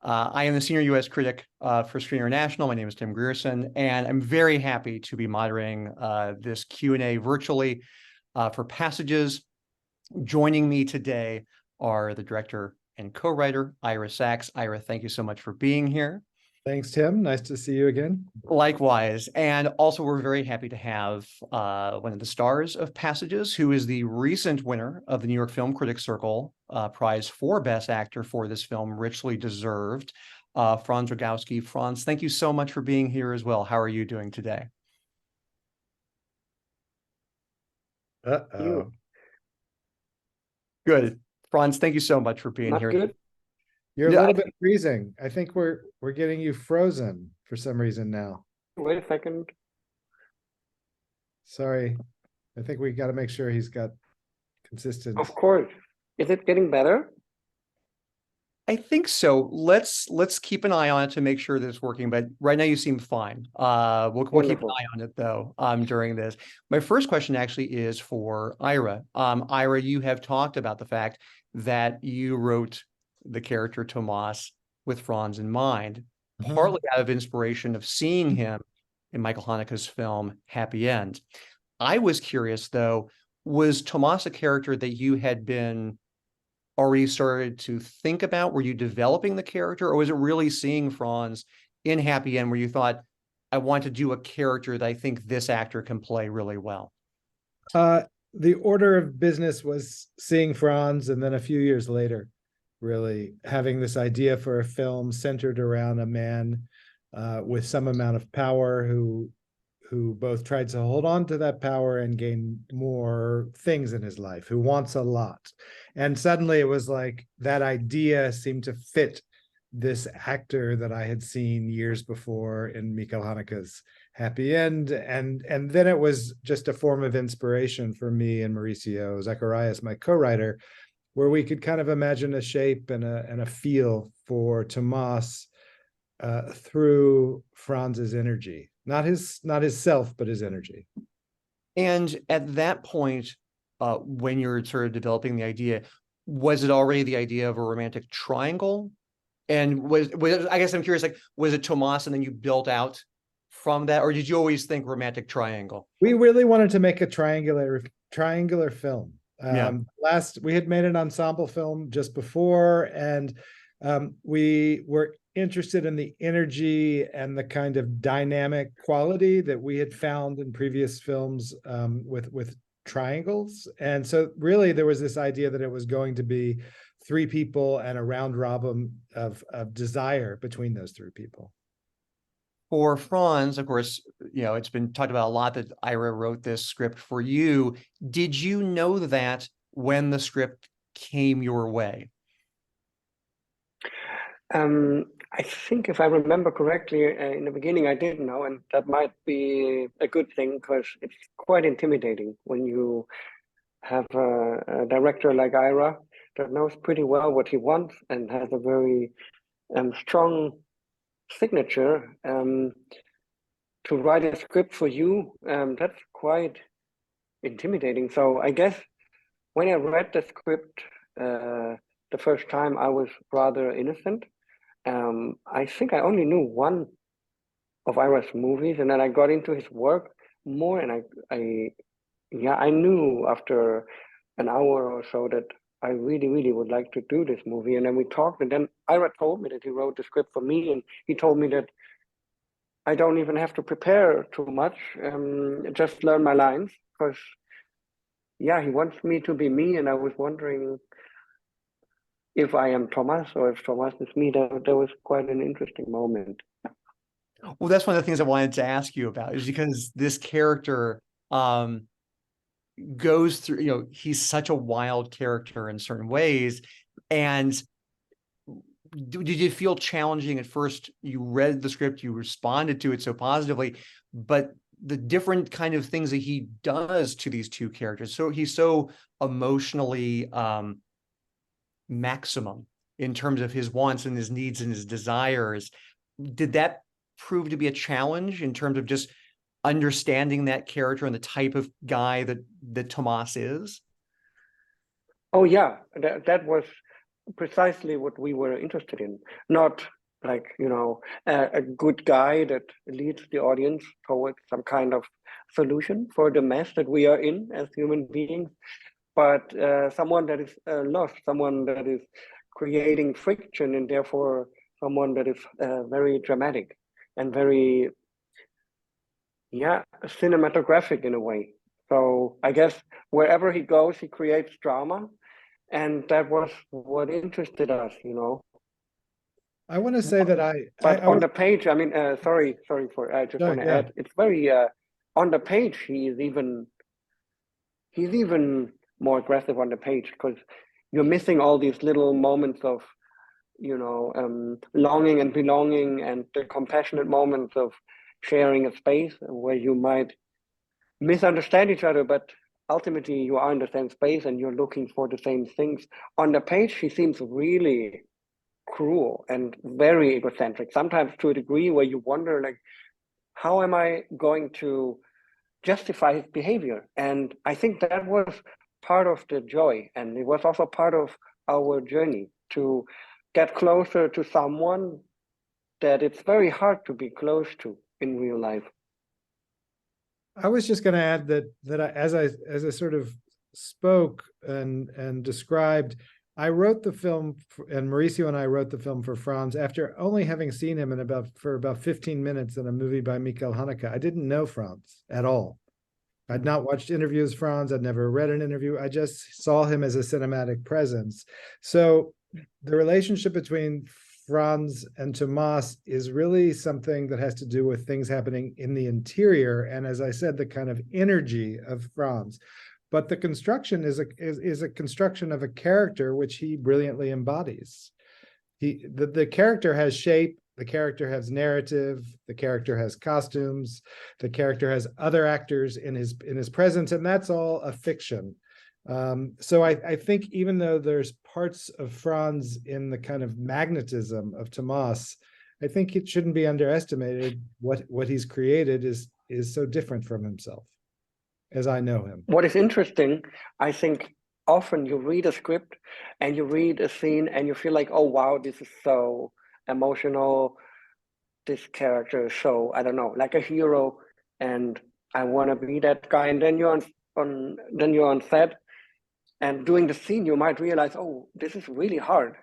I am the senior U.S. critic for Screen International. My name is Tim Grierson, and I'm very happy to be moderating this Q&A virtually for Passages. Joining me today are the director and co-writer, Ira Sachs. Ira, thank you so much for being here. Thanks, Tim. Nice to see you again. Likewise. And also, we're very happy to have one of the stars of Passages, who is the recent winner of the New York Film Critics Circle Prize for Best Actor for this film, richly deserved, Franz Rogowski. Franz, thank you so much for being here as well. How are you doing today? Uh-oh. Good. Franz, thank you so much for being here. Good. You're a little bit freezing. I think we're getting you frozen for some reason now. Wait a second. Sorry. I think we got to make sure he's got consistent. Of course. Is it getting better? I think so. Let's keep an eye on it to make sure that it's working. But right now you seem fine. We'll keep an eye on it though during this. My first question actually is for Ira. Ira, you have talked about the fact that you wrote the character Tomas with Franz in mind, partly out of inspiration of seeing him in Michael Haneke's film Happy End. I was curious though, was Tomas a character that you had been already started to think about? Were you developing the character, or was it really seeing Franz in Happy End where you thought, I want to do a character that I think this actor can play really well? The order of business was seeing Franz, and then a few years later, really having this idea for a film centered around a man with some amount of power who both tried to hold on to that power and gain more things in his life, who wants a lot. And suddenly it was like that idea seemed to fit this actor that I had seen years before in Michael Haneke's Happy End. And then it was just a form of inspiration for me and Mauricio Zacharias, my co-writer, where we could kind of imagine a shape and a feel for Tomas through Franz's energy, not his self, but his energy. And at that point, when you're sort of developing the idea, was it already the idea of a romantic triangle? And was I guess I'm curious, like, was it Tomas and then you built out from that, or did you always think romantic triangle? We really wanted to make a triangular film. Yeah. We had made an ensemble film just before, and we were interested in the energy and the kind of dynamic quality that we had found in previous films with triangles. And so really there was this idea that it was going to be three people and a round robin of desire between those three people. For Franz, of course, it's been talked about a lot that Ira wrote this script for you. Did you know that when the script came your way? I think if I remember correctly, in the beginning I didn't know, and that might be a good thing because it's quite intimidating when you have a director like Ira that knows pretty well what he wants and has a very strong signature to write a script for you. That's quite intimidating. So I guess when I read the script the first time, I was rather innocent. I think I only knew one of Ira's movies, and then I got into his work more, and I knew after an hour or so that I really, really would like to do this movie. And then we talked, and then Ira told me that he wrote the script for me, and he told me that I don't even have to prepare too much, just learn my lines, because he wants me to be me, and I was wondering if I am Tomas or if Tomas is me. That was quite an interesting moment. Well, that's one of the things I wanted to ask you about, is because this character goes through, he's such a wild character in certain ways. And did you feel challenging at first? You read the script, you responded to it so positively, but the different kind of things that he does to these two characters. So he's so emotionally maximum in terms of his wants and his needs and his desires. Did that prove to be a challenge in terms of just understanding that character and the type of guy that Tomas is? Oh yeah, that was precisely what we were interested in. Not like, a good guy that leads the audience towards some kind of solution for the mess that we are in as human beings, but someone that is lost, someone that is creating friction, and therefore someone that is very dramatic and very, cinematographic in a way. So I guess wherever he goes, he creates drama, and that was what interested us, I want to say that But I on was, the page, I mean, sorry for, I just no, want to yeah. add, it's very, on the page, he's even more aggressive on the page, because you're missing all these little moments of, longing and belonging, and the compassionate moments of sharing a space where you might misunderstand each other, but ultimately you are in the same space and you're looking for the same things. On the page, he seems really cruel and very egocentric, sometimes to a degree where you wonder, like, how am I going to justify his behavior? And I think that was part of the joy, and it was also part of our journey to get closer to someone that it's very hard to be close to in real life. I was just going to add that as I sort of spoke and described, I wrote the film, and Mauricio and I wrote the film for Franz after only having seen him for about 15 minutes in a movie by Michael Haneke. I didn't know Franz at all. I'd not watched interviews with Franz. I'd never read an interview. I just saw him as a cinematic presence. So the relationship between Franz and Tomas is really something that has to do with things happening in the interior. And as I said, the kind of energy of Franz. But the construction is a construction of a character which he brilliantly embodies. The character has shape, the character has narrative, the character has costumes, the character has other actors in his presence, and that's all a fiction. So I think even though there's parts of Franz in the kind of magnetism of Tomas, I think it shouldn't be underestimated what he's created is so different from himself, as I know him. What is interesting, I think often you read a script and you read a scene and you feel like, oh wow, this is so emotional. This character is so, I don't know, like a hero, and I want to be that guy. And then you're on set, and doing the scene, you might realize, oh, this is really hard.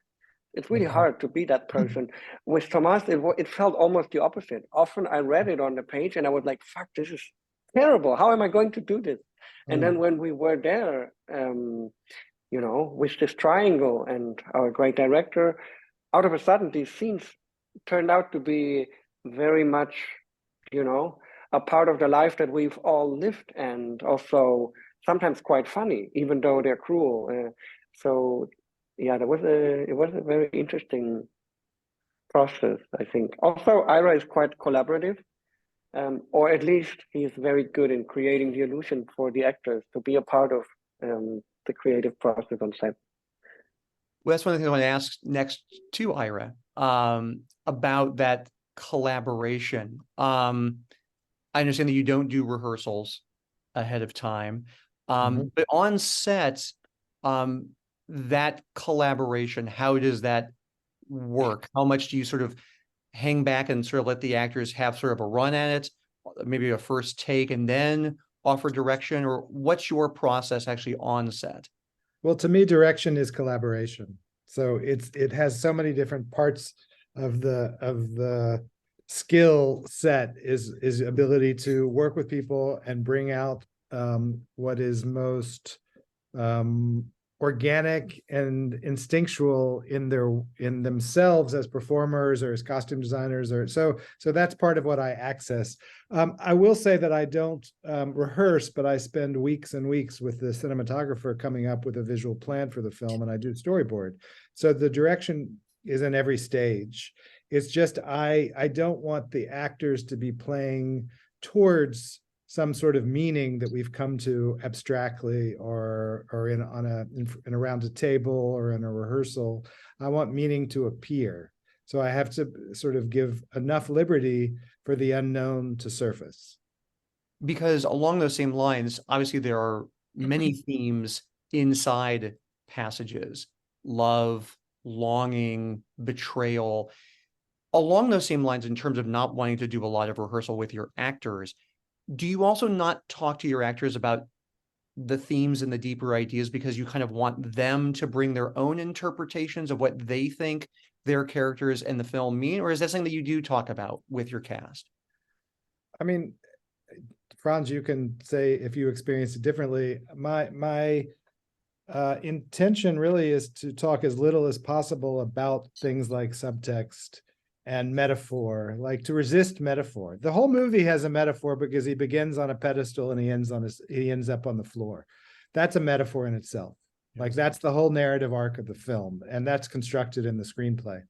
It's really hard to be that person. With Tomas, it felt almost the opposite. Often I read it on the page and I was like, fuck, this is terrible. How am I going to do this? And then when we were there, with this triangle and our great director, out of a sudden, these scenes turned out to be very much, a part of the life that we've all lived, and also sometimes quite funny, even though they're cruel. So yeah, it was a very interesting process, I think. Also, Ira is quite collaborative, or at least he's very good in creating the illusion for the actors to be a part of the creative process on set. Well, that's one of the things I want to ask next to Ira, about that collaboration. I understand that you don't do rehearsals ahead of time, but on set, that collaboration, how does that work? How much do you sort of hang back and sort of let the actors have sort of a run at it, maybe a first take, and then offer direction? Or what's your process actually on set? Well, to me, direction is collaboration. So it has so many different parts of the skill set is ability to work with people and bring out what is most organic and instinctual in themselves as performers or as costume designers, or so that's part of what I access. I will say that I don't rehearse, but I spend weeks and weeks with the cinematographer coming up with a visual plan for the film, and I do storyboard. So the direction is in every stage. It's just I don't want the actors to be playing towards some sort of meaning that we've come to abstractly or in around a table or in a rehearsal. I want meaning to appear. So I have to sort of give enough liberty for the unknown to surface. Because along those same lines, obviously there are many themes inside passages: love, longing, betrayal. Along those same lines, in terms of not wanting to do a lot of rehearsal with your actors, do you also not talk to your actors about the themes and the deeper ideas because you kind of want them to bring their own interpretations of what they think their characters and the film mean? Or is that something that you do talk about with your cast? I mean, Franz, you can say if you experience it differently. My intention really is to talk as little as possible about things like subtext and metaphor, like to resist metaphor. The whole movie has a metaphor because he begins on a pedestal and he ends up on the floor. That's a metaphor in itself. Like that's the whole narrative arc of the film, and that's constructed in the screenplay.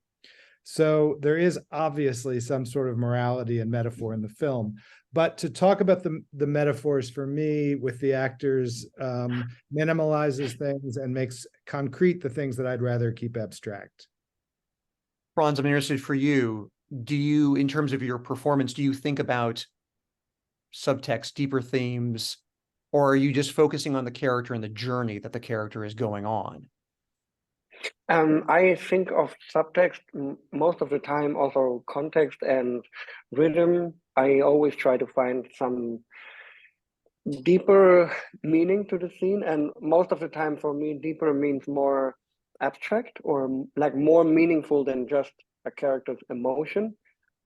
So there is obviously some sort of morality and metaphor in the film. But to talk about the metaphors for me with the actors minimalizes things and makes concrete the things that I'd rather keep abstract. Franz, I'm interested for you. Do you, in terms of your performance, do you think about subtext, deeper themes, or are you just focusing on the character and the journey that the character is going on? I think of subtext most of the time, also context and rhythm. I always try to find some deeper meaning to the scene, and most of the time for me, deeper means more abstract or like more meaningful than just a character's emotion.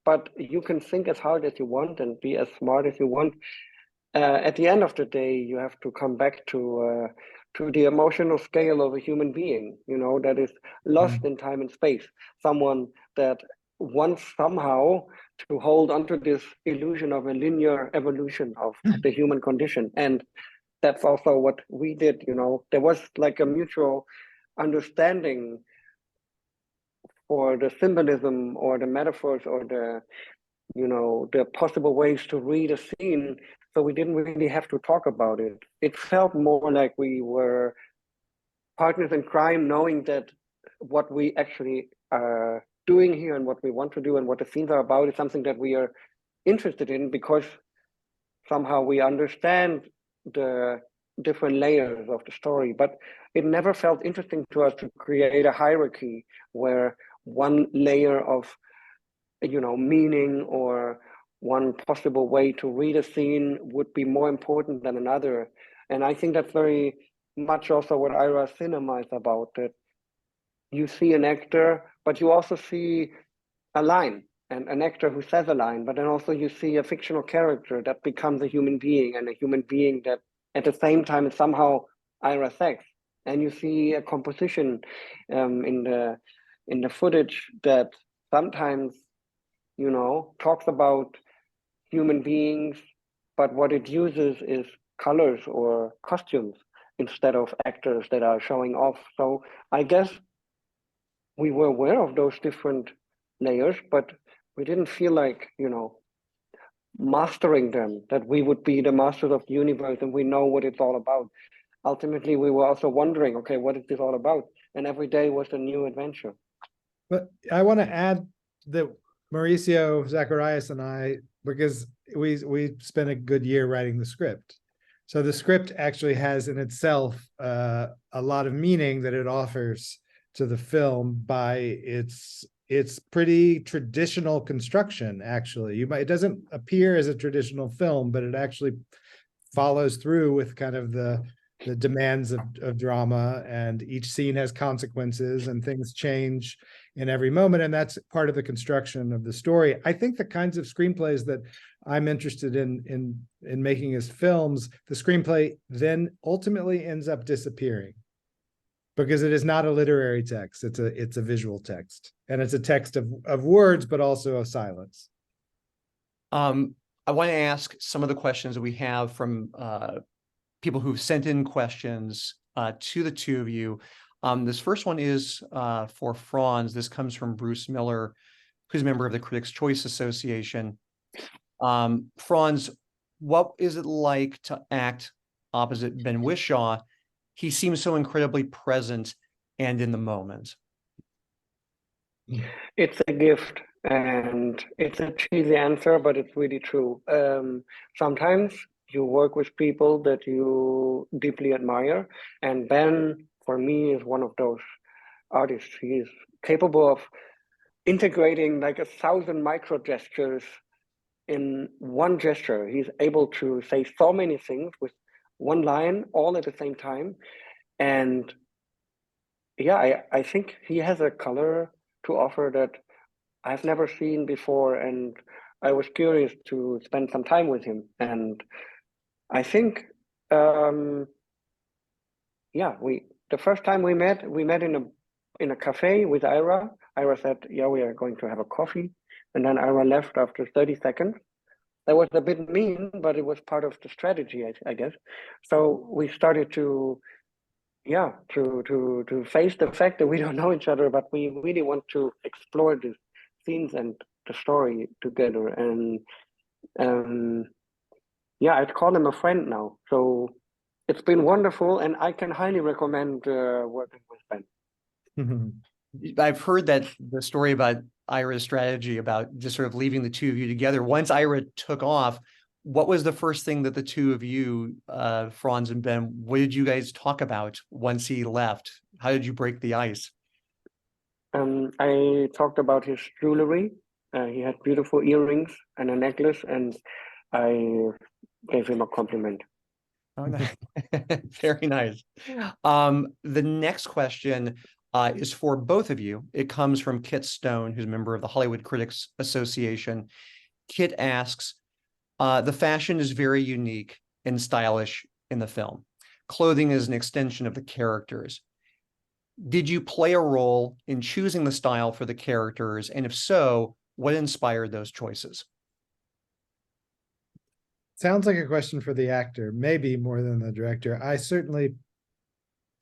But you can think as hard as you want and be as smart as you want. At the end of the day, you have to come back to the emotional scale of a human being, you know, that is lost in time and space. Someone that wants somehow to hold onto this illusion of a linear evolution of the human condition. And that's also what we did, you know. There was like a mutual understanding for the symbolism or the metaphors or the, you know, the possible ways to read a scene. So we didn't really have to talk about it. It felt more like we were partners in crime, knowing that what we actually are doing here and what we want to do and what the scenes are about is something that we are interested in because somehow we understand the different layers of the story. But it never felt interesting to us to create a hierarchy where one layer of, you know, meaning or one possible way to read a scene would be more important than another. And I think that's very much also what Ira cinema is about, that you see an actor, but you also see a line and an actor who says a line, but then also you see a fictional character that becomes a human being, and a human being that at the same time is somehow Ira Sachs. And you see a composition in the footage that sometimes, you know, talks about human beings, but what it uses is colors or costumes instead of actors that are showing off. So I guess we were aware of those different layers, but we didn't feel like, you know, mastering them, that we would be the masters of the universe and we know what it's all about. Ultimately, we were also wondering, okay, what is this all about? And every day was a new adventure. But I want to add that Mauricio, Zacharias, and I, because we spent a good year writing the script. So the script actually has in itself a lot of meaning that it offers to the film by its pretty traditional construction. Actually, it doesn't appear as a traditional film, but it actually follows through with kind of the demands of drama, and each scene has consequences and things change in every moment, and that's part of the construction of the story. I think the kinds of screenplays that I'm interested in making as films, the screenplay then ultimately ends up disappearing because it is not a literary text. It's a visual text, and it's a text of words, but also of silence. I want to ask some of the questions that we have from people who've sent in questions to the two of you. This first one is for Franz. This comes from Bruce Miller, who's a member of the Critics' Choice Association. Franz, what is it like to act opposite Ben Whishaw? He seems so incredibly present and in the moment. It's a gift, and it's a cheesy answer, but it's really true. Sometimes you work with people that you deeply admire, and Ben, for me, is one of those artist. He is capable of integrating like 1,000 micro gestures in one gesture. He's able to say so many things with one line all at the same time. And yeah, I think he has a color to offer that I've never seen before. And I was curious to spend some time with him. And I think, yeah, the first time we met in a cafe with Ira. Ira said, yeah, we are going to have a coffee. And then Ira left after 30 seconds. That was a bit mean, but it was part of the strategy, I guess. So we started to, yeah, to face the fact that we don't know each other, but we really want to explore the scenes and the story together. And yeah, I'd call him a friend now. So it's been wonderful, and I can highly recommend working with Ben. I've heard that the story about Ira's strategy about just sort of leaving the two of you together. Once Ira took off, what was the first thing that the two of you, Franz and Ben, what did you guys talk about once he left? How did you break the ice? I talked about his jewelry. He had beautiful earrings and a necklace, and I gave him a compliment. Oh, nice. Very nice. The next question is for both of you. It comes from Kit Stone, who's a member of the Hollywood Critics Association. Kit asks, the fashion is very unique and stylish in the film. Clothing is an extension of the characters. Did you play a role in choosing the style for the characters? And if so, what inspired those choices? Sounds like a question for the actor, maybe more than the director. I certainly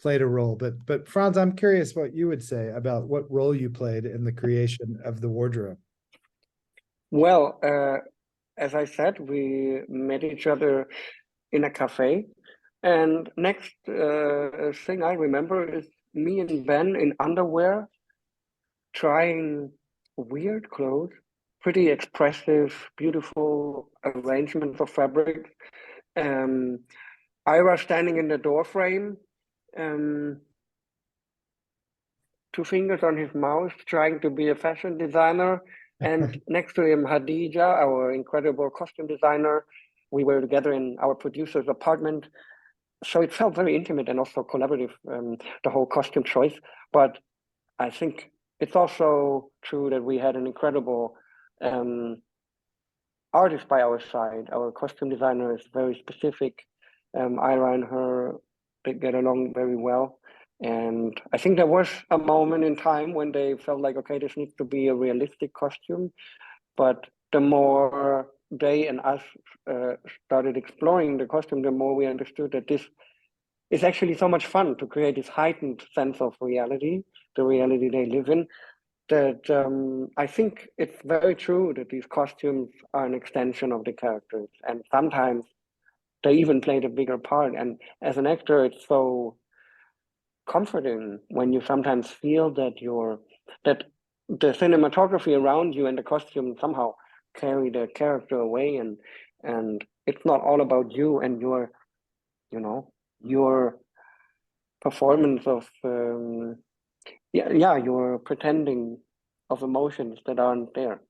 played a role, but Franz, I'm curious what you would say about what role you played in the creation of the wardrobe. Well, as I said, we met each other in a cafe, and next thing I remember is me and Ben in underwear trying weird clothes, pretty expressive, beautiful arrangements of fabric. Ira standing in the door frame, two fingers on his mouth, trying to be a fashion designer. And next to him, Hadija, our incredible costume designer. We were together in our producer's apartment. So it felt very intimate and also collaborative, the whole costume choice. But I think it's also true that we had an incredible artist by our side. Our costume designer is very specific. Ira and her, they get along very well. And I think there was a moment in time when they felt like, okay, this needs to be a realistic costume. But the more they and us started exploring the costume, the more we understood that this is actually so much fun to create this heightened sense of reality, the reality they live in, that I think it's very true that these costumes are an extension of the characters. And sometimes they even played a bigger part. And as an actor, it's so comforting when you sometimes feel that that the cinematography around you and the costume somehow carry the character away, and it's not all about you and your performance of your pretending of emotions that aren't there.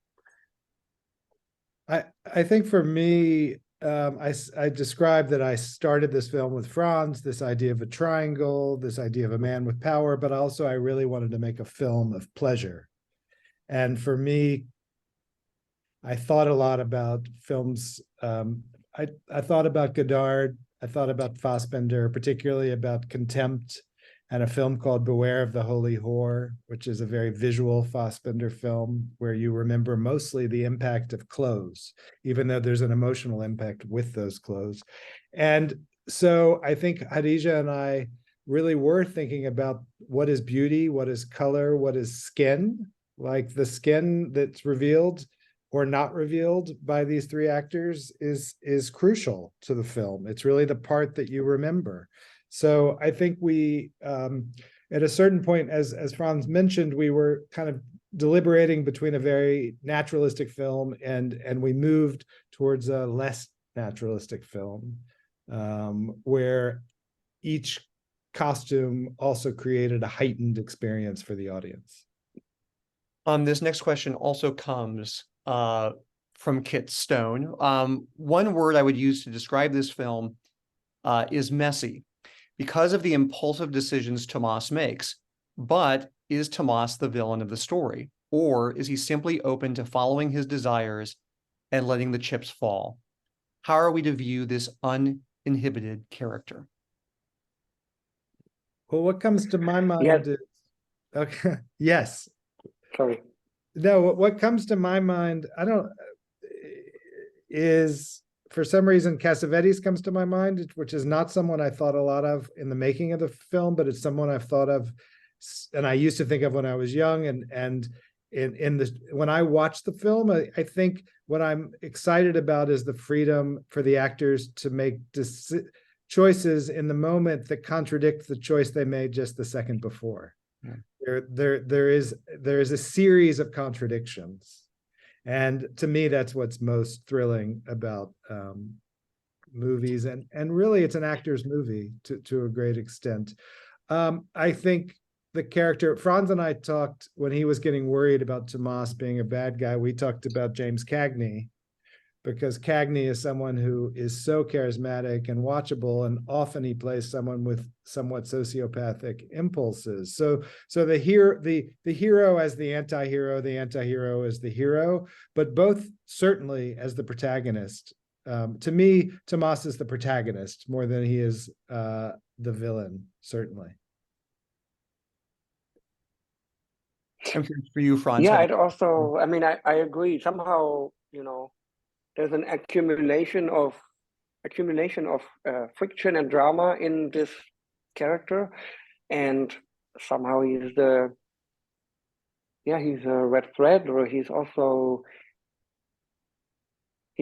I think for me, I described that I started this film with Franz, this idea of a triangle, this idea of a man with power, but also I really wanted to make a film of pleasure. And for me, I thought a lot about films. I thought about Godard, I thought about Fassbinder, particularly about Contempt, and a film called Beware of the Holy Whore, which is a very visual Fassbinder film where you remember mostly the impact of clothes, even though there's an emotional impact with those clothes. And so I think Hadija and I really were thinking about what is beauty, what is color, what is skin, like the skin that's revealed or not revealed by these three actors is crucial to the film. It's really the part that you remember. So I think we, at a certain point, as Franz mentioned, we were kind of deliberating between a very naturalistic film and we moved towards a less naturalistic film, where each costume also created a heightened experience for the audience. This next question also comes from Kit Stone. One word I would use to describe this film is messy, because of the impulsive decisions Tomas makes. But is Tomas the villain of the story, or is he simply open to following his desires and letting the chips fall? How are we to view this uninhibited character? Well, what comes to my mind is, okay, yes. Sorry. No, what comes to my mind, is for some reason Cassavetes comes to my mind, which is not someone I thought a lot of in the making of the film, but it's someone I've thought of, and I used to think of when I was young, and when I watch the film, I think what I'm excited about is the freedom for the actors to make choices in the moment that contradict the choice they made just the second before. Yeah. There is a series of contradictions, and to me, that's what's most thrilling about movies, and really, it's an actor's movie to a great extent. I think the character, Franz and I talked when he was getting worried about Tomas being a bad guy. We talked about James Cagney, because Cagney is someone who is so charismatic and watchable, and often he plays someone with somewhat sociopathic impulses. So the hero as the anti-hero as the hero, but both certainly as the protagonist. To me, Tomas is the protagonist more than he is the villain, certainly. I'm curious for you, Franz. Yeah, it also, I mean, I agree. Somehow, there's an accumulation of friction and drama in this character, and somehow he's a red thread, or he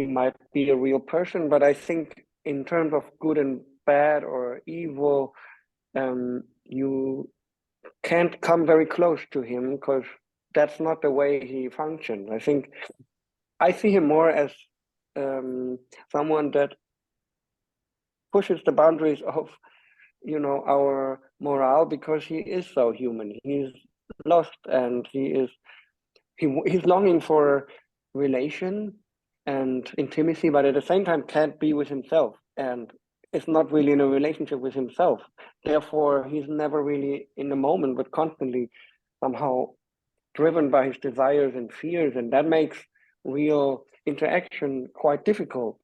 might be a real person. But I think in terms of good and bad or evil, you can't come very close to him, because that's not the way he functions. I think I see him more as someone that pushes the boundaries of our morale, because he is so human. He's lost, and he's longing for relation and intimacy, but at the same time can't be with himself, and is not really in a relationship with himself. Therefore, he's never really in the moment, but constantly somehow driven by his desires and fears, and that makes real interaction quite difficult.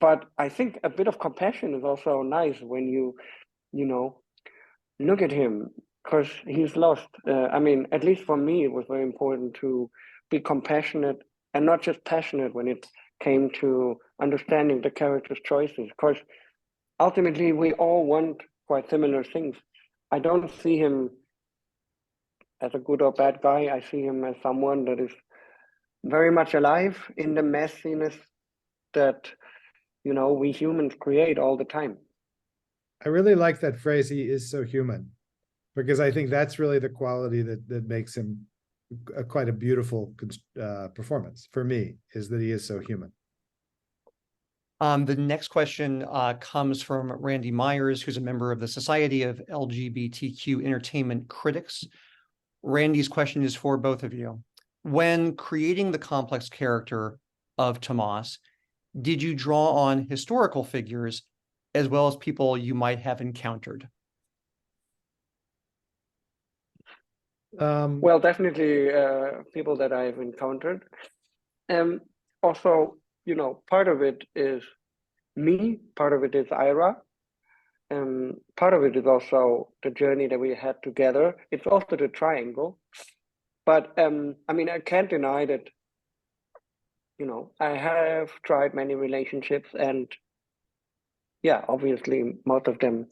But I think a bit of compassion is also nice when you look at him, because he's lost. I mean, at least for me, it was very important to be compassionate and not just passionate when it came to understanding the character's choices, because ultimately we all want quite similar things. I don't see him as a good or bad guy. I see him as someone that is very much alive in the messiness that we humans create all the time. I really like that phrase, he is so human, because I think that's really the quality that makes him quite a beautiful performance for me, is that he is so human. The next question comes from Randy Myers, who's a member of the Society of LGBTQ Entertainment Critics. Randy's question is for both of you. When creating the complex character of Tomas, did you draw on historical figures as well as people you might have encountered? Well, definitely people that I've encountered. Also, part of it is me, part of it is Ira, part of it is also the journey that we had together. It's also the triangle. But I mean, I can't deny that, I have tried many relationships, and yeah, obviously most of them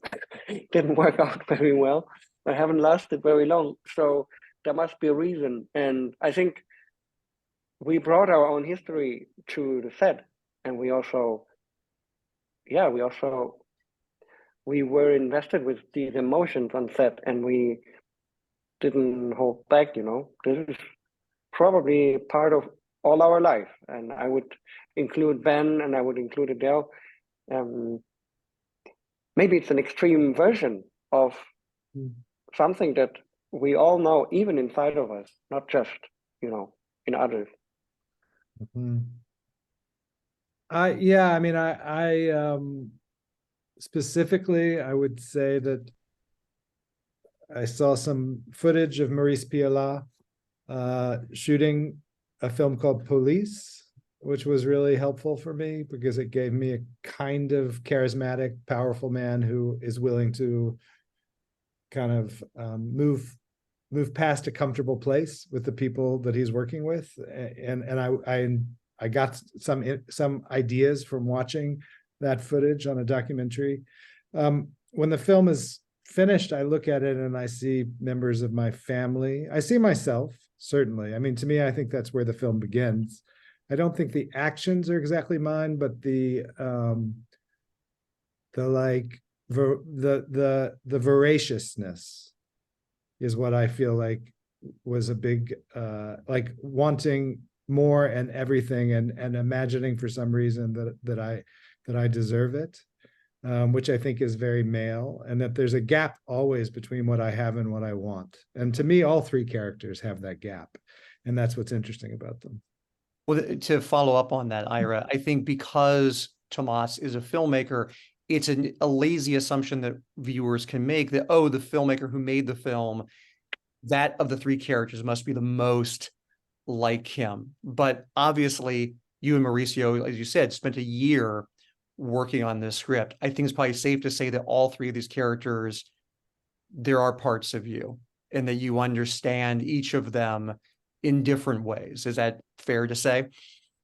didn't work out very well. I haven't lasted very long. So there must be a reason. And I think we brought our own history to the set, and we were invested with these emotions on set, and we didn't hold back. This is probably part of all our life, and I would include Ben, and I would include Adele. Maybe it's an extreme version of Mm. something that we all know, even inside of us, not just, in others. Mhm. Yeah, I mean, specifically, I would say that I saw some footage of Maurice Pialat shooting a film called Police, which was really helpful for me because it gave me a kind of charismatic, powerful man who is willing to kind of move past a comfortable place with the people that he's working with, and I got some ideas from watching that footage on a documentary. When the film is finished, I look at it and I see members of my family. I see myself, certainly. I mean, to me, I think that's where the film begins. I don't think the actions are exactly mine, but the like the voraciousness is what I feel like was a big like wanting more and everything, and imagining for some reason that I deserve it, which I think is very male, and that there's a gap always between what I have and what I want. And to me, all three characters have that gap, and that's what's interesting about them. Well, to follow up on that, Ira, I think because Tomas is a filmmaker, it's a lazy assumption that viewers can make that, oh, the filmmaker who made the film, that of the three characters must be the most like him. But obviously, you and Mauricio, as you said, spent a year working on this script. I think it's probably safe to say that all three of these characters, there are parts of you and that you understand each of them in different ways. Is that fair to say?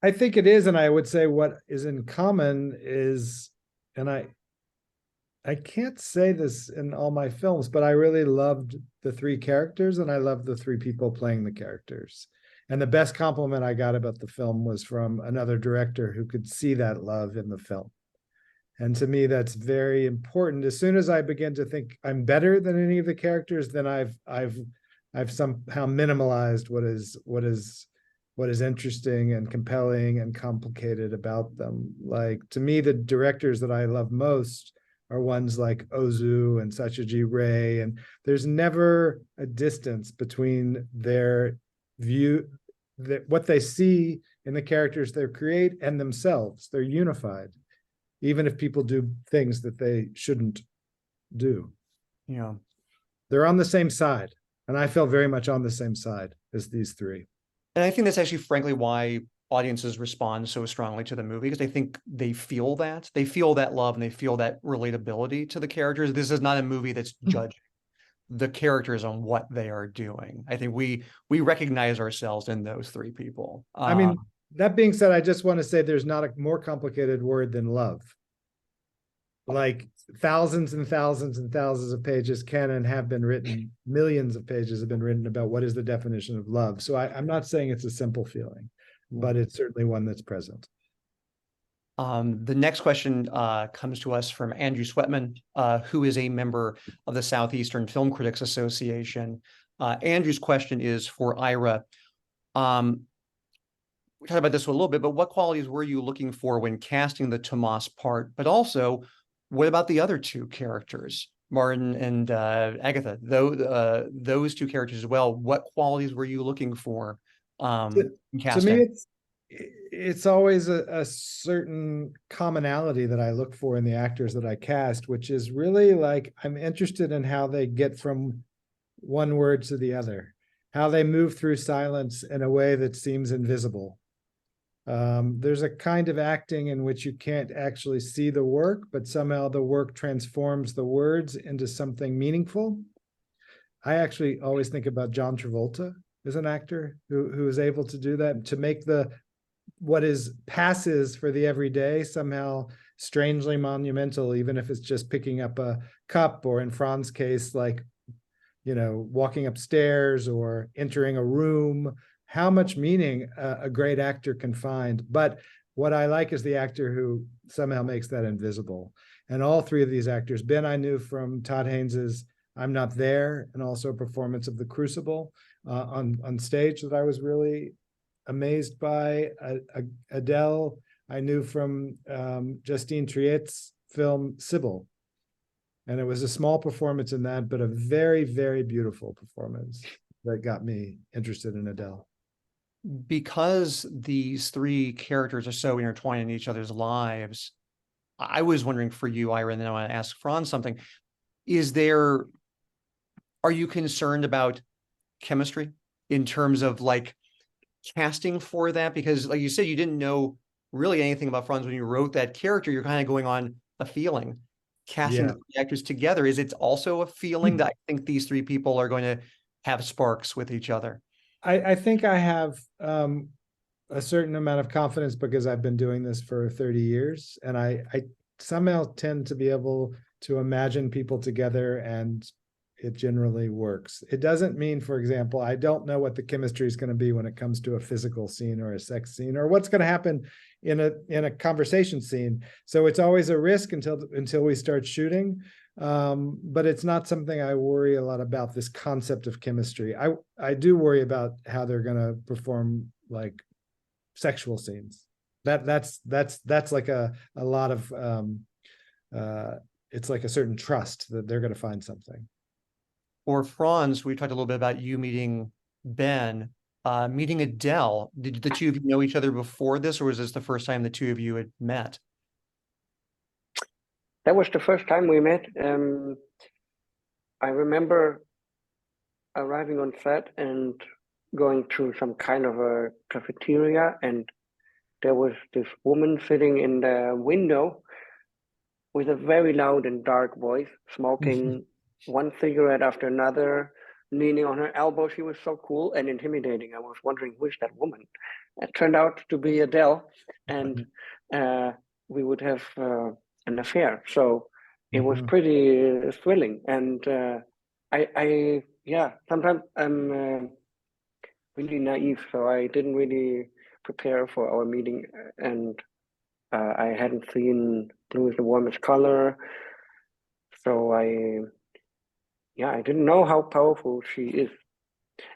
I think it is, and I would say what is in common is, and I can't say this in all my films, but I really loved the three characters and I loved the three people playing the characters. And the best compliment I got about the film was from another director who could see that love in the film. And to me, that's very important. As soon as I begin to think I'm better than any of the characters, then I've somehow minimalized what is interesting and compelling and complicated about them. Like, to me, the directors that I love most are ones like Ozu and Satyajit Ray, and there's never a distance between their view, what they see in the characters they create and themselves. They're unified, even if people do things that they shouldn't do. Yeah. They're on the same side, and I felt very much on the same side as these three. And I think that's actually, frankly, why audiences respond so strongly to the movie, because I think they feel that love and they feel that relatability to the characters. This is not a movie that's judging the characters on what they are doing. I think we recognize ourselves in those three people. I mean, that being said, I just want to say there's not a more complicated word than love. Like, thousands and thousands and thousands of pages can and have been written, millions of pages have been written about what is the definition of love. So I'm not saying it's a simple feeling, but it's certainly one that's present. The next question comes to us from Andrew Sweatman, who is a member of the Southeastern Film Critics Association. Andrew's question is for Ira. We talked about this a little bit, but what qualities were you looking for when casting the Tomas part? But also, what about the other two characters, Martin and Agatha? Those two characters as well. What qualities were you looking for in casting? To me, it's always a certain commonality that I look for in the actors that I cast, which is really like, I'm interested in how they get from one word to the other, how they move through silence in a way that seems invisible. There's a kind of acting in which you can't actually see the work, but somehow the work transforms the words into something meaningful. I actually always think about John Travolta as an actor who is able to do that, to make what is passes for the everyday somehow strangely monumental, even if it's just picking up a cup, or in Franz's case, like, walking upstairs or entering a room. How much meaning a great actor can find. But what I like is the actor who somehow makes that invisible. And all three of these actors, Ben, I knew from Todd Haynes's I'm Not There, and also a performance of The Crucible on stage that I was really amazed by. Adele, I knew from Justine Triet's film Sybil. And it was a small performance in that, but a very, very beautiful performance that got me interested in Adele. Because these three characters are so intertwined in each other's lives, I was wondering for you, Ira, and then I want to ask Franz something. Are you concerned about chemistry in terms of like casting for that? Because like you said, you didn't know really anything about Franz when you wrote that character. You're kind of going on a feeling. Casting the three actors together, is it also a feeling that I think these three people are going to have sparks with each other? I think I have a certain amount of confidence because I've been doing this for 30 years. And I somehow tend to be able to imagine people together, and it generally works. It doesn't mean, for example, I don't know what the chemistry is going to be when it comes to a physical scene or a sex scene, or what's going to happen in a conversation scene. So it's always a risk until we start shooting. But it's not something I worry a lot about, this concept of chemistry. I do worry about how they're going to perform like sexual scenes. That's like a lot of it's like a certain trust that they're going to find something. Or Franz, we talked a little bit about you meeting Ben, meeting Adele. Did the two of you know each other before this, or was this the first time the two of you had met? That was the first time we met. I remember arriving on set and going to some kind of a cafeteria, and there was this woman sitting in the window with a very loud and dark voice, smoking one cigarette after another, leaning on her elbow. She was so cool and intimidating. I was wondering, who is that woman? It turned out to be Adele, and we would have an affair. So it was pretty thrilling. And sometimes I'm really naive, so I didn't really prepare for our meeting, and I hadn't seen Blue is the Warmest Color, so I didn't know how powerful she is.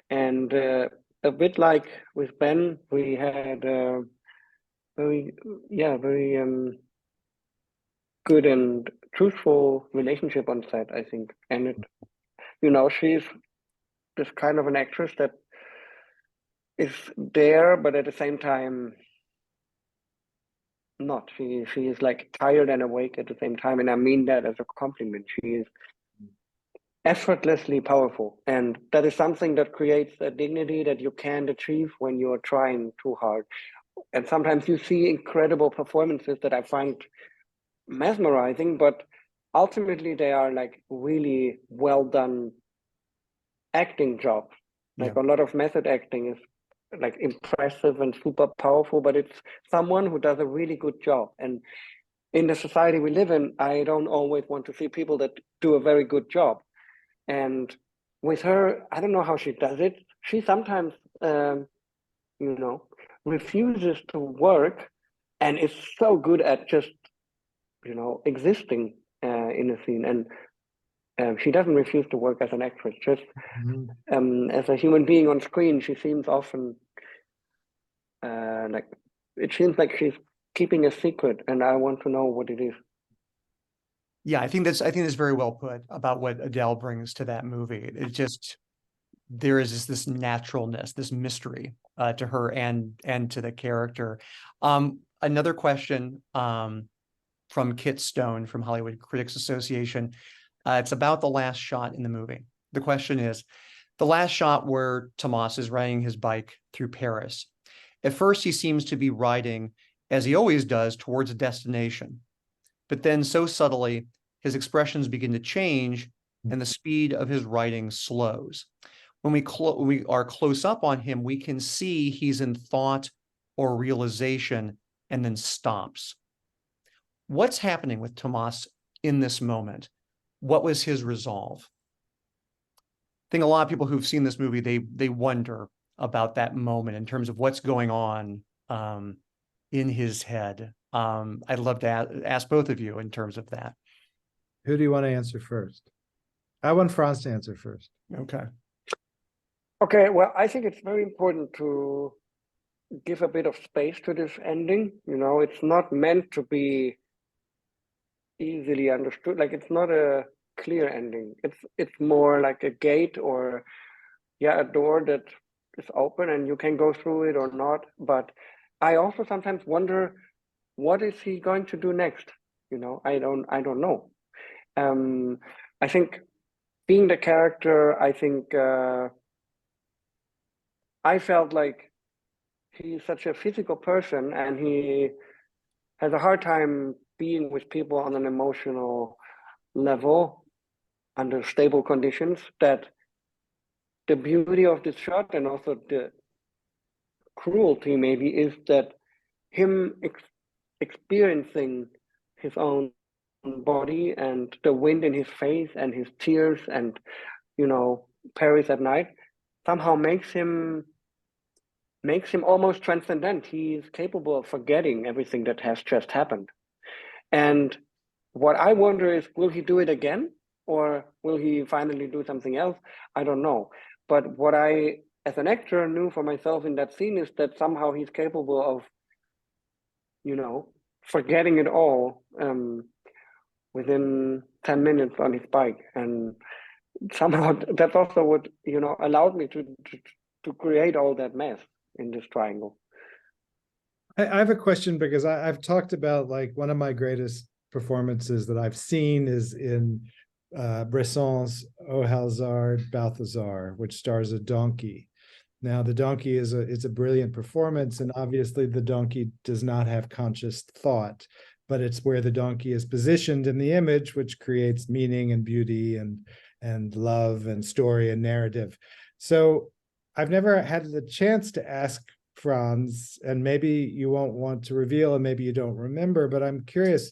And a bit like with Ben, we had a very good and truthful relationship on set, I think. And she's this kind of an actress that is there, but at the same time not. She is like tired and awake at the same time, and I mean that as a compliment. She is effortlessly powerful, and that is something that creates a dignity that you can't achieve when you're trying too hard. And sometimes you see incredible performances that I find mesmerizing, but ultimately they are like really well done acting jobs. Like a lot of method acting is like impressive and super powerful, but it's someone who does a really good job. And in the society we live in, I don't always want to see people that do a very good job. And with her, I don't know how she does it. She sometimes, refuses to work, and is so good at just, existing in a scene. And she doesn't refuse to work as an actress. Just as a human being on screen, she seems often like it seems like she's keeping a secret, and I want to know what it is. Yeah, I think that's very well put about what Adele brings to that movie. It just, there is this naturalness, this mystery to her and to the character. Another question from Kit Stone from Hollywood Critics Association. It's about the last shot in the movie. The question is, the last shot where Tomas is riding his bike through Paris. At first, he seems to be riding, as he always does, towards a destination. But then so subtly, his expressions begin to change and the speed of his writing slows. When we are close up on him, we can see he's in thought or realization and then stops. What's happening with Tomas in this moment? What was his resolve? I think a lot of people who've seen this movie, they wonder about that moment in terms of what's going on in his head. I'd love to ask both of you in terms of that. Who do you want to answer first? I want Franz to answer first. Okay, well, I think it's very important to give a bit of space to this ending. It's not meant to be easily understood. Like, it's not a clear ending. It's more like a gate or a door that is open and you can go through it or not. But I also sometimes wonder, what is he going to do next? I don't know. I think being the character, I think I felt like he's such a physical person and he has a hard time being with people on an emotional level under stable conditions, that the beauty of this shot and also the cruelty maybe is that him experiencing his own body and the wind in his face and his tears and Paris at night somehow makes him almost transcendent. He's capable of forgetting everything that has just happened. And what I wonder is, will he do it again? Or will he finally do something else? I don't know. But what I, as an actor, knew for myself in that scene is that somehow he's capable of, forgetting it all within 10 minutes on his bike. And somehow that's also what, allowed me to create all that mess in this triangle. I have a question, because I've talked about, like, one of my greatest performances that I've seen is in Bresson's O Halzard Balthazar, which stars a donkey. Now, the donkey is a brilliant performance, and obviously the donkey does not have conscious thought, but it's where the donkey is positioned in the image, which creates meaning and beauty and love and story and narrative. So I've never had the chance to ask Franz, and maybe you won't want to reveal, and maybe you don't remember, but I'm curious,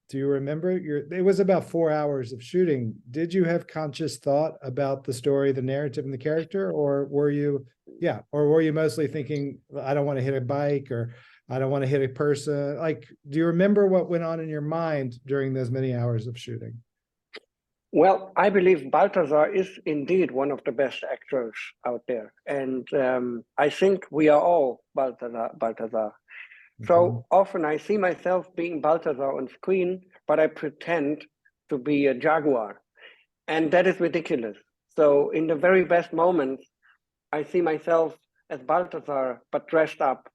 do you remember it was about 4 hours of shooting. Did you have conscious thought about the story, the narrative, and the character, or were you mostly thinking, I don't want to hit a bike, or I don't want to hit a person? Like, do you remember what went on in your mind during those many hours of shooting? Well, I believe Balthazar is indeed one of the best actors out there. And I think we are all Balthazar. So often I see myself being Balthazar on screen, but I pretend to be a jaguar. And that is ridiculous. So in the very best moments, I see myself as Balthazar, but dressed up,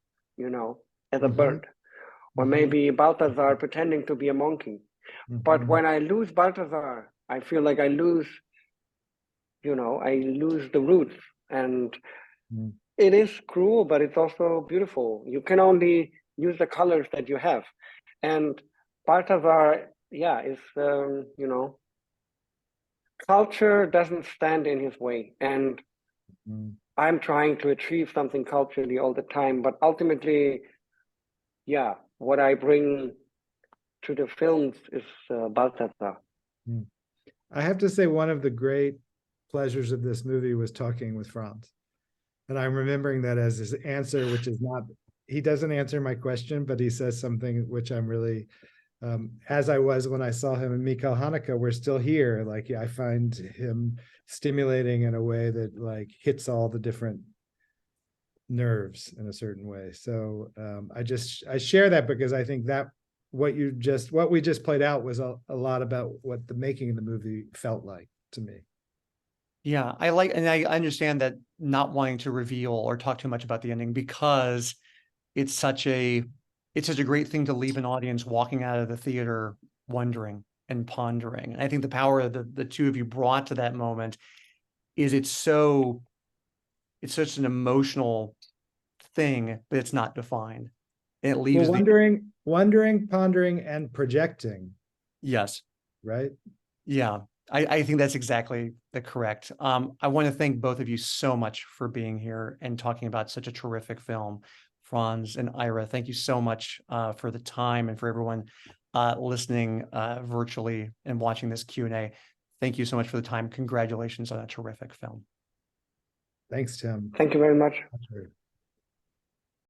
as a bird. Or maybe Balthazar pretending to be a monkey. But when I lose Balthazar, I feel like I lose the roots. And it is cruel, but it's also beautiful. You can only use the colors that you have. And Balthazar, is, culture doesn't stand in his way. And I'm trying to achieve something culturally all the time. But ultimately, what I bring to the films is Balthazar. I have to say, one of the great pleasures of this movie was talking with Franz. And I'm remembering that as his answer, which is not, he doesn't answer my question, but he says something which I'm really, as I was when I saw him in Mikhail Haneke, we're still here. Like, I find him stimulating in a way that, like, hits all the different nerves in a certain way. So I share that because I think that what we just played out was a lot about what the making of the movie felt like to me. Yeah, I understand that, not wanting to reveal or talk too much about the ending, because it's such a great thing to leave an audience walking out of the theater wondering and pondering. And I think the power of the two of you brought to that moment is it's such an emotional thing, but it's not defined. And it leaves wondering, pondering, and projecting. Yes. Right? Yeah. I think that's exactly the correct. I want to thank both of you so much for being here and talking about such a terrific film. Franz and Ira, thank you so much for the time, and for everyone listening virtually and watching this Q&A. Thank you so much for the time. Congratulations on a terrific film. Thanks, Tim. Thank you very much.